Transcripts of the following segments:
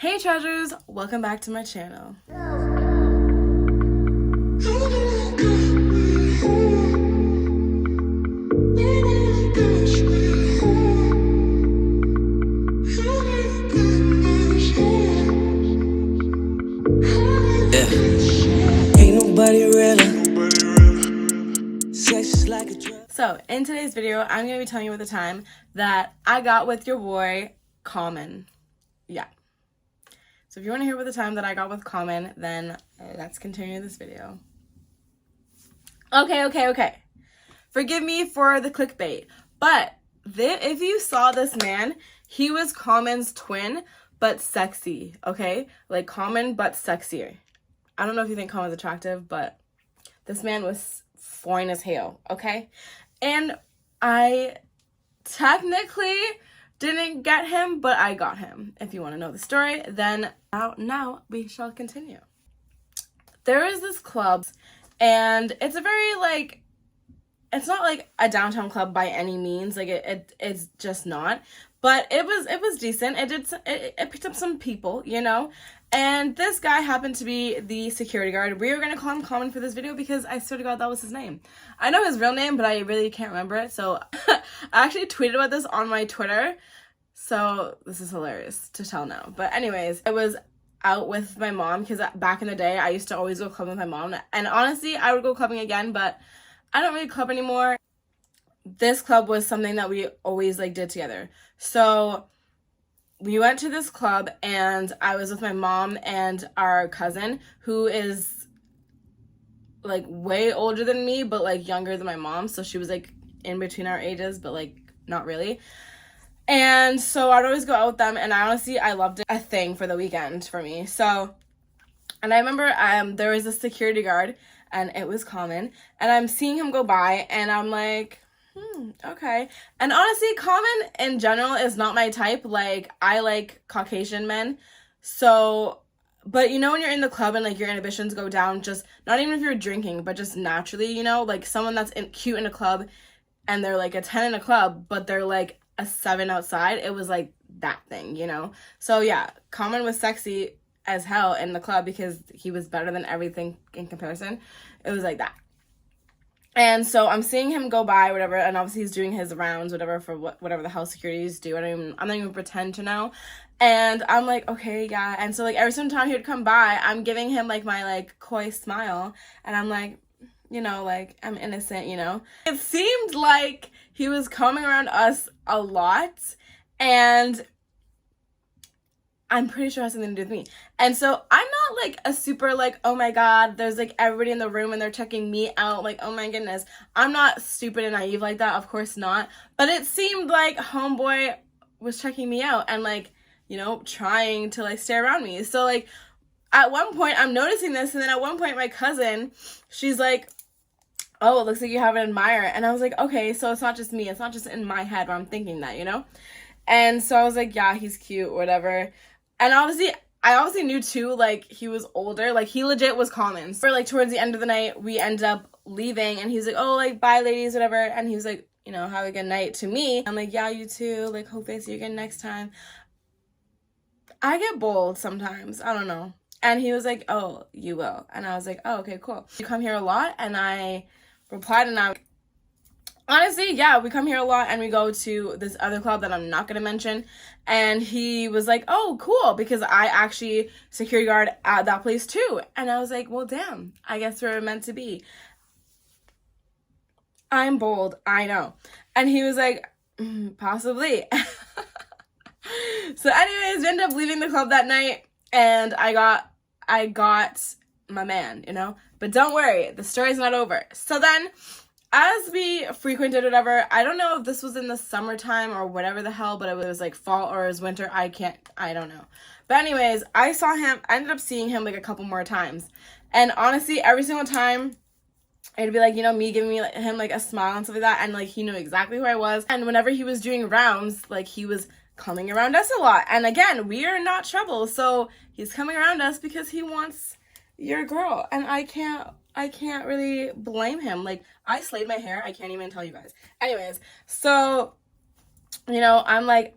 Hey treasures, welcome back to my channel. So in today's video, I'm going to be telling you about the time that I got with your boy, Common. Yeah. So if you want to hear about the time that I got with Common, then let's continue this video. Okay. Forgive me for the clickbait, but if you saw this man, he was Common's twin, but sexy, okay? Like Common, but sexier. I don't know if you think Common's attractive, but this man was fine as hell, okay? And I technically didn't get him, but I got him. If you want to know the story, then now we shall continue. There is this club, and it's a very, like, it's not like a downtown club by any means. Like it's just not. But it was decent. It picked up some people, you know. And this guy happened to be the security guard. We were gonna call him Common for this video because I swear to God that was his name. I know his real name, but I really can't remember it. So I actually tweeted about this on my Twitter. So this is hilarious to tell now. But anyways, I was out with my mom because back in the day I used to always go clubbing with my mom. And honestly, I would go clubbing again, but I don't really club anymore. This club was something that we always like did together. So we went to this club and I was with my mom and our cousin, who is like way older than me, but like younger than my mom. So she was like in between our ages, but like not really. And so I'd always go out with them, and I loved it. A thing for the weekend for me. So, and I remember there was a security guard, and it was Common, and I'm seeing him go by, and I'm like, okay. And honestly, Common in general is not my type. Like, I like Caucasian men. So, but you know when you're in the club and like your inhibitions go down, just not even if you're drinking, but just naturally, you know, like someone that's cute in a club and they're like a 10 in a club, but they're like a 7 outside. It was like that thing, you know? So yeah, Common was sexy as hell in the club because he was better than everything in comparison. It was like that. And so I'm seeing him go by, whatever, and obviously he's doing his rounds, whatever, for whatever the hell securities do. I'm not even pretend to know. And I'm like, okay, yeah. And so like every single time he would come by, I'm giving him like my like coy smile, and I'm like, you know, like I'm innocent, you know. It seemed like he was coming around us a lot, and I'm pretty sure it has something to do with me. And so I'm not like a super like, oh my God, there's like everybody in the room and they're checking me out. Like, oh my goodness. I'm not stupid and naive like that. Of course not. But it seemed like homeboy was checking me out and like, you know, trying to like stay around me. So like at one point I'm noticing this, and then at one point my cousin, she's like, oh, it looks like you have an admirer. And I was like, okay, so it's not just me. It's not just in my head where I'm thinking that, you know? And so I was like, yeah, he's cute, whatever. And I obviously knew too, like, he was older. Like, he legit was Common. So, like, towards the end of the night, we ended up leaving. And he's like, oh, like, bye, ladies, whatever. And he was like, you know, have a good night to me. I'm like, yeah, you too. Like, hope I see you again next time. I get bold sometimes. I don't know. And he was like, oh, you will. And I was like, oh, okay, cool. You come here a lot? And I replied, and I'm honestly, yeah, we come here a lot, and we go to this other club that I'm not going to mention. And he was like, oh, cool, because I actually security guard at that place too. And I was like, well, damn, I guess we're meant to be. I'm bold, I know. And he was like, possibly. So anyways, we ended up leaving the club that night, and I got my man, you know. But don't worry, the story's not over. So then, as we frequented whatever, I don't know if this was in the summertime or whatever the hell, but it was like fall or it was winter. I don't know. But anyways, I ended up seeing him like a couple more times. And honestly, every single time, it'd be like, you know, me giving him like a smile and stuff like that. And like, he knew exactly who I was. And whenever he was doing rounds, like he was coming around us a lot. And again, we are not trouble. So he's coming around us because he wants your girl. And I can't really blame him. Like, I slayed my hair. I can't even tell you guys. Anyways, so, you know, I'm like,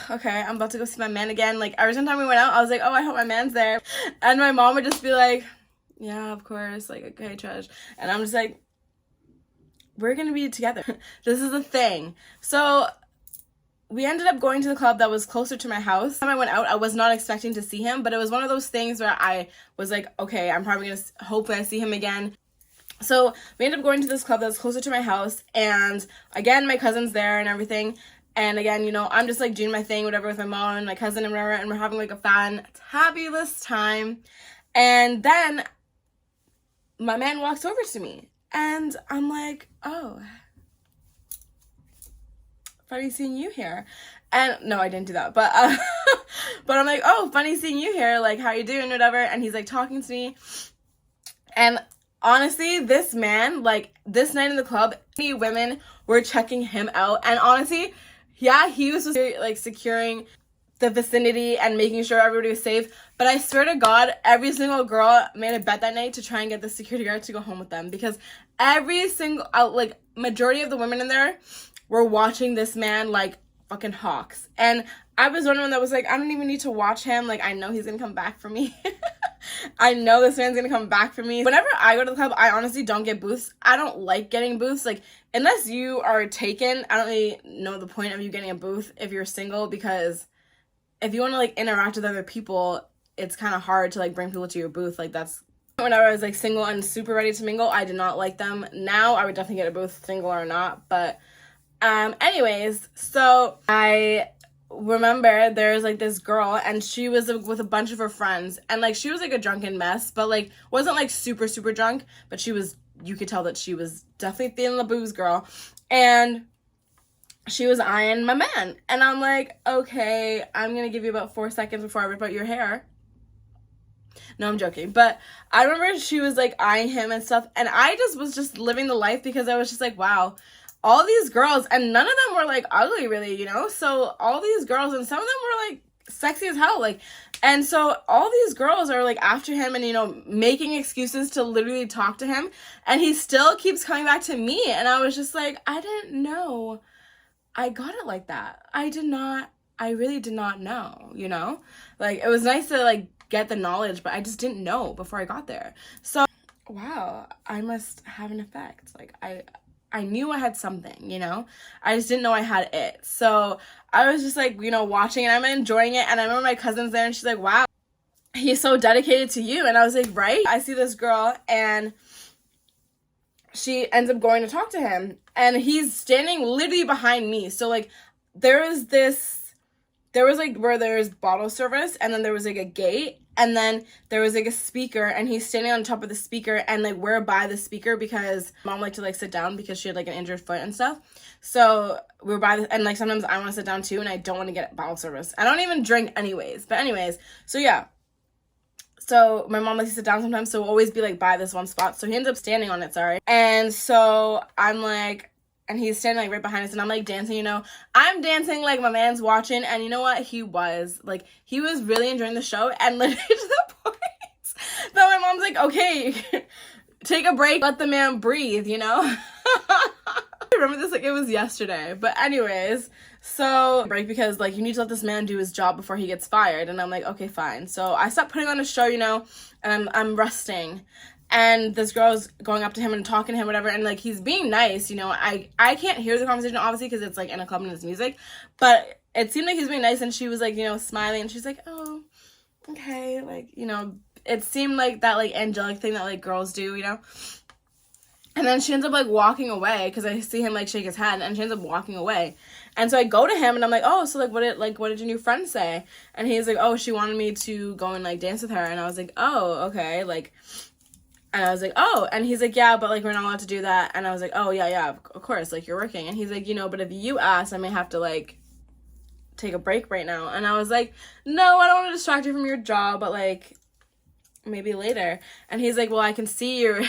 okay, I'm about to go see my man again. Like, every single time we went out, I was like, oh, I hope my man's there. And my mom would just be like, yeah, of course. Like, okay, Trish. And I'm just like, we're going to be together. This is a thing. So we ended up going to the club that was closer to my house. When I went out, I was not expecting to see him, but it was one of those things where I was like, okay, I'm probably going to hope I see him again. So we ended up going to this club that was closer to my house, and again, my cousin's there and everything. And again, you know, I'm just like doing my thing, whatever, with my mom and my cousin and whatever, and we're having like a fabulous time. And then my man walks over to me, and I'm like, oh, funny seeing you here. And no, I didn't do that, but but I'm like, oh, funny seeing you here, like, how you doing, whatever. And he's like talking to me, and honestly, this man, like, this night in the club, many women were checking him out, and honestly, yeah, he was just like securing the vicinity and making sure everybody was safe. But I swear to God, every single girl made a bet that night to try and get the security guard to go home with them, because every single, like, majority of the women in there were watching this man like fucking hawks. And I was one that was like, I don't even need to watch him. Like, I know he's gonna come back for me. I know this man's gonna come back for me. Whenever I go to the club, I honestly don't get booths. I don't like getting booths. Like, unless you are taken, I don't really know the point of you getting a booth if you're single, because if you want to like interact with other people, it's kind of hard to like bring people to your booth. Like, that's whenever I was like single and super ready to mingle, I did not like them. Now I would definitely get a booth, single or not. But anyways, so I remember there's like this girl, and she was with a bunch of her friends, and like she was like a drunken mess, but like wasn't like super drunk, but she was, you could tell that she was definitely feeling the booze, girl. And she was eyeing my man, and I'm like, okay, I'm gonna give you about 4 seconds before I rip out your hair. No, I'm joking. But I remember she was like eyeing him and stuff, and I just was just living the life, because I was just like, wow, all these girls, and none of them were like ugly really, you know? So all these girls, and some of them were like sexy as hell, like, and so all these girls are like after him and, you know, making excuses to literally talk to him, and he still keeps coming back to me. And I was just like, I didn't know I got it like that. I really did not know, you know? Like, it was nice to like get the knowledge, but I just didn't know before I got there. So, wow, I must have an effect. Like, I knew I had something, you know? I just didn't know I had it. So I was just like, you know, watching, and I'm enjoying it. And I remember my cousin's there, and she's like, wow, he's so dedicated to you. And I was like, right? I see this girl, and she ends up going to talk to him, and he's standing literally behind me. So like there was like where there's bottle service, and then there was like a gate, and then there was like a speaker, and he's standing on top of the speaker, and like we're by the speaker because mom liked to like sit down because she had like an injured foot and stuff. So we're by the, and like sometimes I want to sit down too, and I don't want to get bottle service. I don't even drink anyways. But anyways, so yeah. So my mom likes to sit down sometimes, so we'll always be like by this one spot. So he ends up standing on it, sorry. And so I'm like, and he's standing like right behind us, and I'm like dancing, you know. I'm dancing like my man's watching, and you know what? He was really enjoying the show, and literally to the point that my mom's like, okay, take a break, let the man breathe, you know. I remember this like it was yesterday. But anyways, so break, because like you need to let this man do his job before he gets fired. And I'm like, okay, fine. So I stopped putting on a show, you know, and I'm resting. And this girl's going up to him and talking to him, whatever, and like he's being nice, you know. I can't hear the conversation obviously because it's like in a club and it's music, but it seemed like he's being nice, and she was like, you know, smiling, and she's like, oh, okay, like, you know, it seemed like that like angelic thing that like girls do, you know. And then she ends up like walking away, because I see him like shake his head, and she ends up walking away. And so I go to him, and I'm like, oh, so like what did your new friend say? And he's like, oh, she wanted me to go and like dance with her. And I was like, oh, okay, like, and I was like, oh, and he's like, yeah, but like we're not allowed to do that. And I was like, oh yeah, of course, like you're working. And he's like, you know, but if you ask, I may have to like take a break right now. And I was like, no, I don't want to distract you from your job, but like maybe later. And he's like, well, I can see you're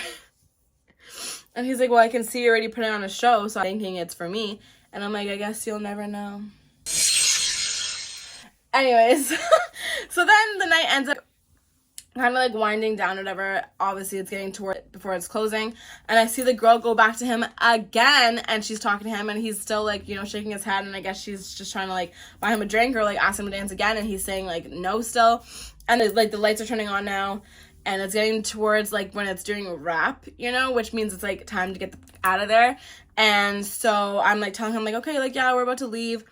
and he's like, well, I can see you already putting on a show, so I'm thinking it's for me. And I'm like, I guess you'll never know. Anyways, so then the night ends up, kind of like winding down or whatever. Obviously it's getting toward before it's closing, and I see the girl go back to him again, and she's talking to him, and he's still like, you know, shaking his head, and I guess she's just trying to like buy him a drink or like ask him to dance again, and he's saying like no still. And it's like the lights are turning on now, and it's getting towards like when it's doing rap, you know, which means it's like time to get out of there. And so I'm like telling him like, okay, like yeah, we're about to leave.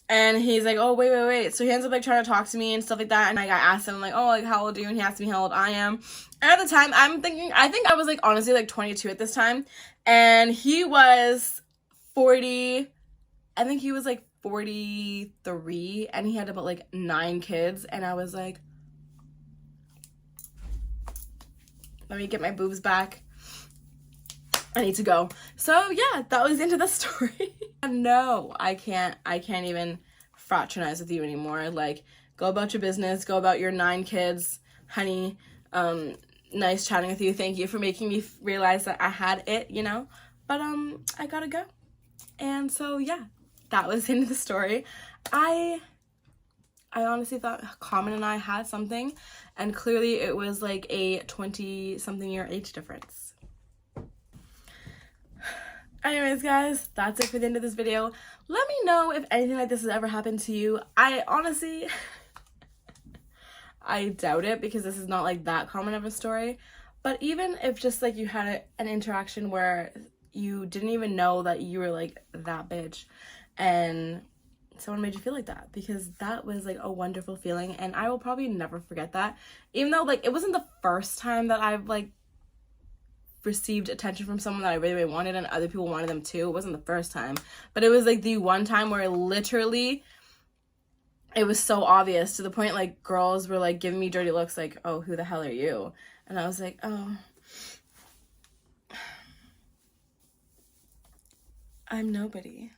And he's like, oh, wait. So he ends up, like, trying to talk to me and stuff like that. And, like, I asked him, like, oh, like, how old are you? And he asked me how old I am. And at the time, I think I was, like, honestly, like, 22 at this time. And he was 40. I think he was, like, 43. And he had about, like, 9 kids. And I was like, let me get my boobs back. I need to go. So yeah, that was the end of the story. No, I can't even fraternize with you anymore. Like, go about your business, go about your 9 kids, honey. Nice chatting with you. Thank you for making me realize that I had it, you know. But I gotta go. And so yeah, that was the end of the story. I honestly thought Common and I had something, and clearly it was like a 20-something year age difference. Anyways, guys, that's it for the end of this video. Let me know if anything like this has ever happened to you. I honestly, I doubt it, because this is not like that common of a story. But even if just like you had an interaction where you didn't even know that you were like that bitch, and someone made you feel like that, because that was like a wonderful feeling, and I will probably never forget that. Even though like it wasn't the first time that I've like received attention from someone that I really, really wanted, and other people wanted them too. It wasn't the first time, but it was like the one time where literally it was so obvious, to the point like girls were like giving me dirty looks like, oh, who the hell are you? And I was like, oh, I'm nobody.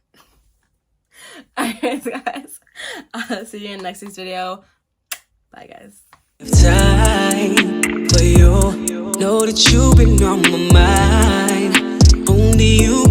Anyways, guys, I'll see you in next week's video. Bye, guys. Time for you, know that you've been on my mind. Only you